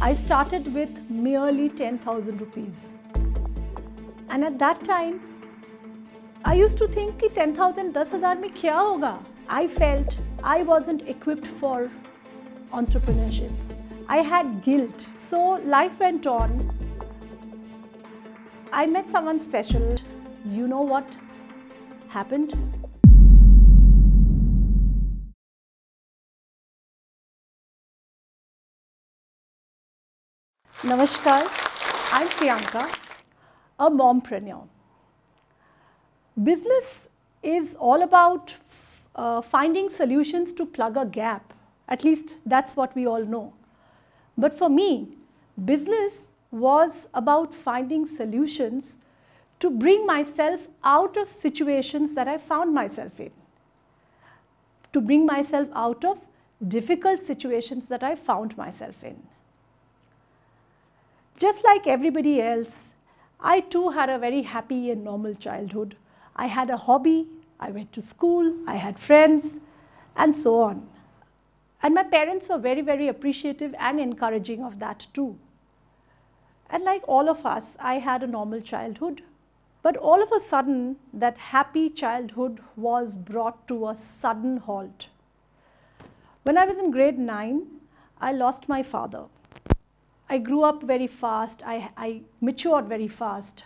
I started with merely 10,000 rupees. And at that time, I used to think कि 10,000, 10,000 में क्या होगा? I felt I wasn't equipped for entrepreneurship. I had guilt. So life went on. I met someone special. You know what happened? Namaskar, I'm Prianka, a mompreneur. Business is all about finding solutions to plug a gap. At least that's what we all know. But for me, business was about finding solutions to bring myself out of situations that I found myself in. To bring myself out of difficult situations that I found myself in. Just like everybody else, I too had a very happy and normal childhood. I had a hobby, I went to school, I had friends, and so on. And my parents were very, very appreciative and encouraging of that too. And like all of us, I had a normal childhood. But all of a sudden, that happy childhood was brought to a sudden halt. When I was in grade 9, I lost my father. I grew up very fast, I matured very fast.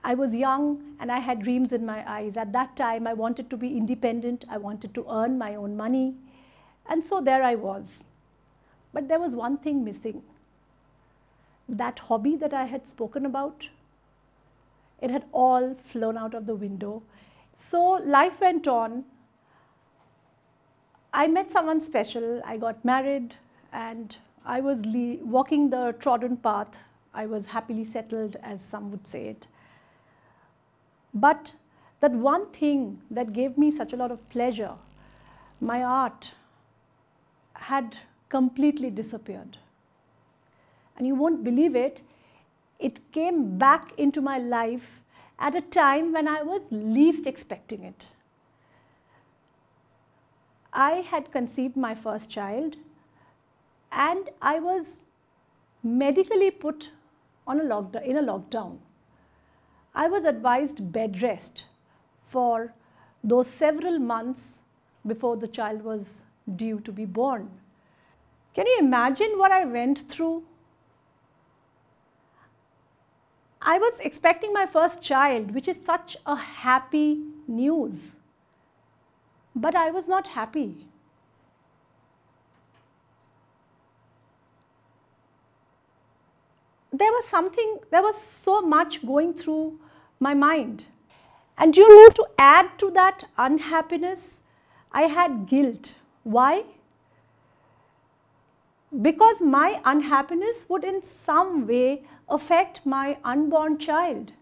I was young and I had dreams in my eyes. At that time, I wanted to be independent, I wanted to earn my own money. And so there I was. But there was one thing missing. That hobby that I had spoken about, it had all flown out of the window. So life went on. I met someone special, I got married, and I was walking the trodden path. I was happily settled, as some would say it. But that one thing that gave me such a lot of pleasure, my art, had completely disappeared. And you won't believe it, it came back into my life at a time when I was least expecting it. I had conceived my first child, and I was medically put on in a lockdown. I was advised bed rest for those several months before the child was due to be born. Can you imagine what I went through? I was expecting my first child, which is such a happy news. But I was not happy. There was so much going through my mind. And you know, to add to that unhappiness, I had guilt. Why? Because my unhappiness would in some way affect my unborn child,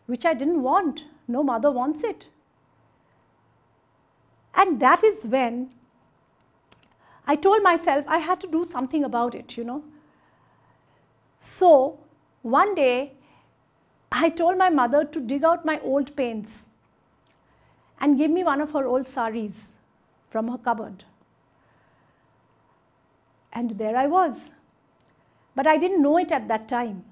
which I didn't want. No mother wants it. And that is when I told myself I had to do something about it, you know. So one day, I told my mother to dig out my old paints and give me one of her old saris from her cupboard. And there I was. But I didn't know it at that time.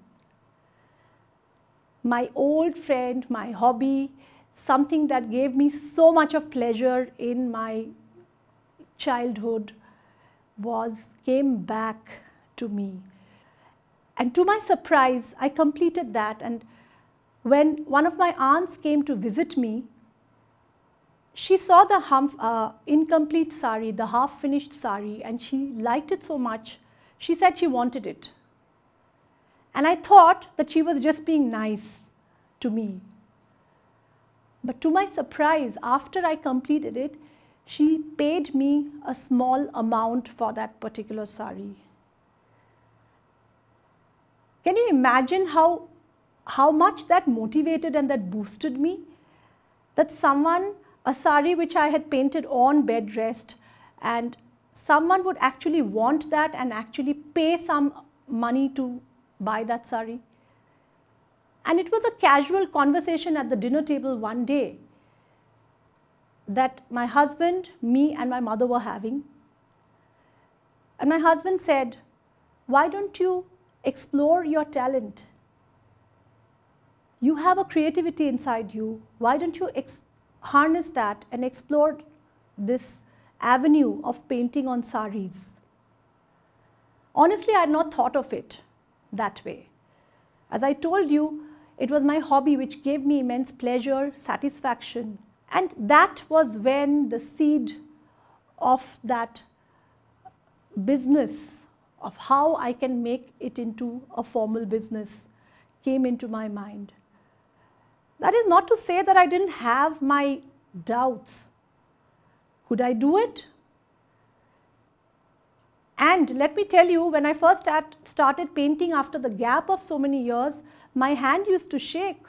My old friend, my hobby, something that gave me so much of pleasure in my childhood came back to me. And to my surprise, I completed that. And when one of my aunts came to visit me, she saw the incomplete sari, the half-finished sari, and she liked it so much, she said she wanted it. And I thought that she was just being nice to me. But to my surprise, after I completed it, she paid me a small amount for that particular sari. Can you imagine how much that motivated and that boosted me? That a sari which I had painted on bed rest, and someone would actually want that and actually pay some money to buy that sari. And it was a casual conversation at the dinner table one day that my husband, me and my mother were having. And my husband said, Why don't you explore your talent? You have a creativity inside you. Why don't you harness that and explore this avenue of painting on saris? Honestly, I had not thought of it that way. As I told you, it was my hobby which gave me immense pleasure, satisfaction. And that was when the seed of that business, of how I can make it into a formal business, came into my mind. That is not to say that I didn't have my doubts. Could I do it? And let me tell you, when I first started painting after the gap of so many years, my hand used to shake.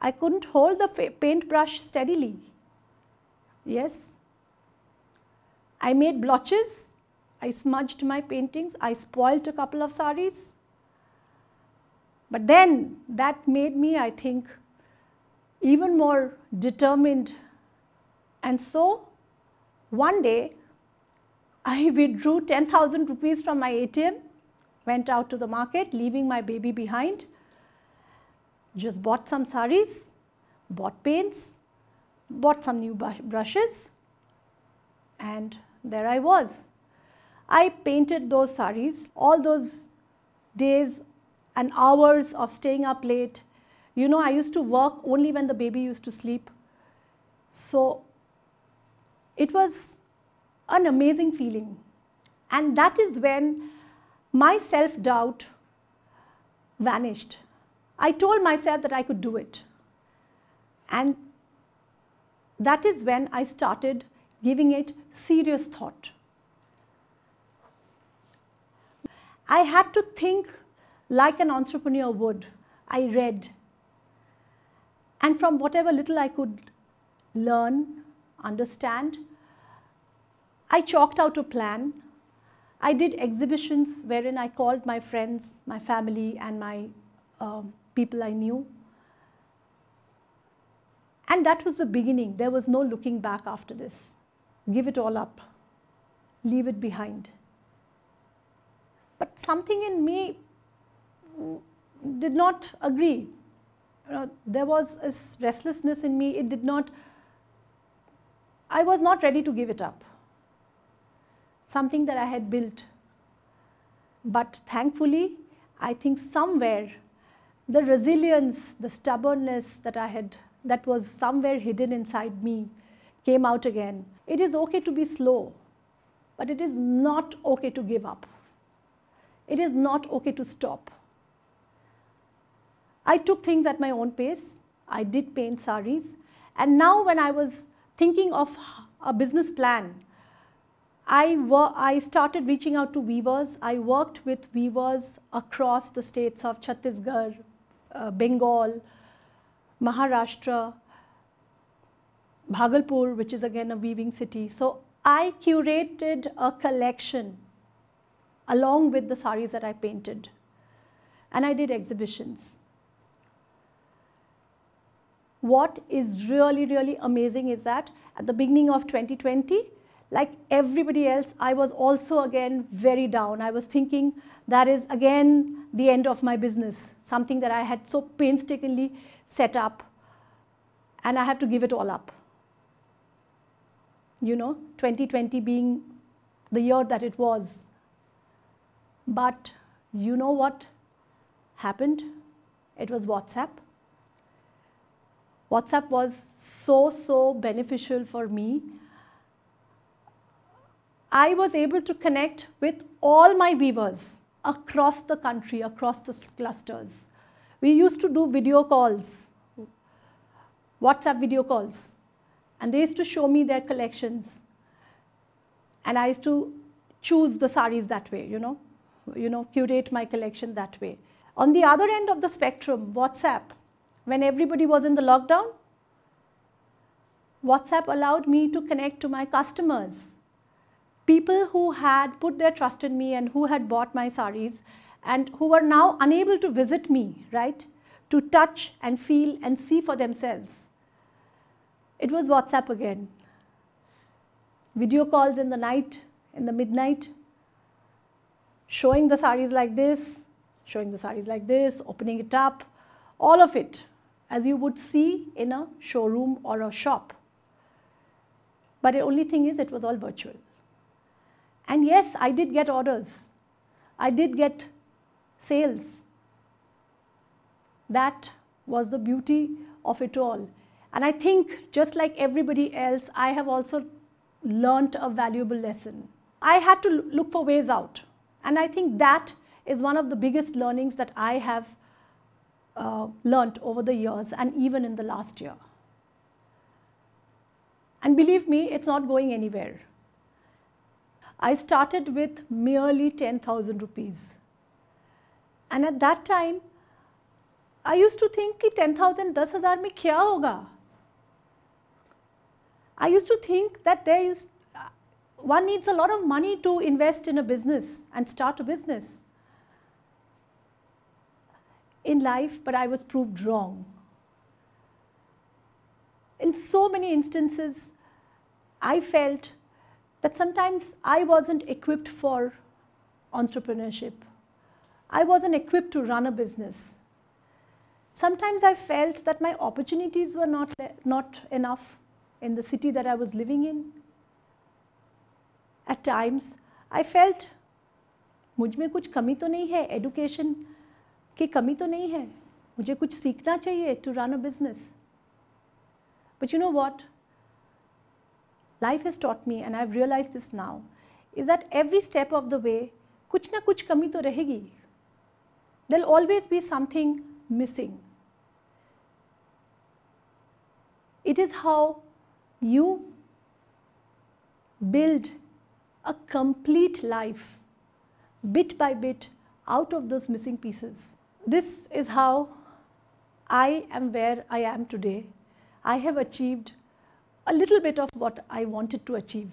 I couldn't hold the paintbrush steadily. Yes. I made blotches. I smudged my paintings. I spoilt a couple of saris. But then that made me, I think, even more determined. And so one day, I withdrew 10,000 rupees from my ATM, went out to the market, leaving my baby behind, just bought some saris, bought paints, bought some new brushes, and there I was. I painted those saris, all those days and hours of staying up late. You know, I used to work only when the baby used to sleep. So it was an amazing feeling. And that is when my self-doubt vanished. I told myself that I could do it. And that is when I started giving it serious thought. I had to think like an entrepreneur would. I read. And from whatever little I could learn, understand, I chalked out a plan. I did exhibitions wherein I called my friends, my family, and my people I knew. And that was the beginning. There was no looking back after this. Give it all up. Leave it behind. But something in me did not agree. There was a restlessness in me. I was not ready to give it up. Something that I had built. But thankfully, I think somewhere the resilience, the stubbornness that was somewhere hidden inside me came out again. It is okay to be slow, but it is not okay to give up. It is not okay to stop. I took things at my own pace. I did paint saris. And now when I was thinking of a business plan, I started reaching out to weavers. I worked with weavers across the states of Chhattisgarh, Bengal, Maharashtra, Bhagalpur, which is again a weaving city. So I curated a collection along with the saris that I painted. And I did exhibitions. What is really, really amazing is that at the beginning of 2020, like everybody else, I was also again very down. I was thinking that is again the end of my business, something that I had so painstakingly set up, and I have to give it all up. You know, 2020 being the year that it was. But you know what happened? It was WhatsApp. WhatsApp was so beneficial for me. I was able to connect with all my weavers across the country, across the clusters. We used to do video calls, WhatsApp video calls, and they used to show me their collections. And I used to choose the saris that way, you know, curate my collection that way. On the other end of the spectrum, WhatsApp, when everybody was in the lockdown, WhatsApp allowed me to connect to my customers. People who had put their trust in me and who had bought my saris and who were now unable to visit me, right, to touch and feel and see for themselves. It was WhatsApp again. Video calls in the night, in the midnight. showing the sarees like this, showing the sarees like this, opening it up, all of it, as you would see in a showroom or a shop. But the only thing is, it was all virtual. And yes, I did get orders. I did get sales. That was the beauty of it all. And I think, just like everybody else, I have also learnt a valuable lesson. I had to look for ways out. And I think that is one of the biggest learnings that I have learnt over the years, and even in the last year. And believe me, it's not going anywhere. I started with merely 10,000 rupees. And at that time, I used to think कि 10,000, 10,000 में क्या होगा? I used to think that one needs a lot of money to invest in a business and start a business in life, but I was proved wrong. In so many instances, I felt that sometimes I wasn't equipped for entrepreneurship. I wasn't equipped to run a business. Sometimes I felt that my opportunities were not enough in the city that I was living in. At times, I felt मुझ में कुछ कमी तो नहीं है, education की कमी तो नहीं है, मुझे कुछ सीखना चाहिए to run a business. But you know what? Life has taught me, and I've realized this now, is that every step of the way, कुछ ना कुछ कमी तो रहेगी. There'll always be something missing. It is how you build a complete life, bit by bit, out of those missing pieces. This is how I am where I am today. I have achieved a little bit of what I wanted to achieve.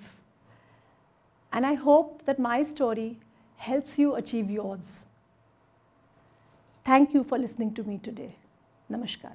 And I hope that my story helps you achieve yours. Thank you for listening to me today. Namaskar.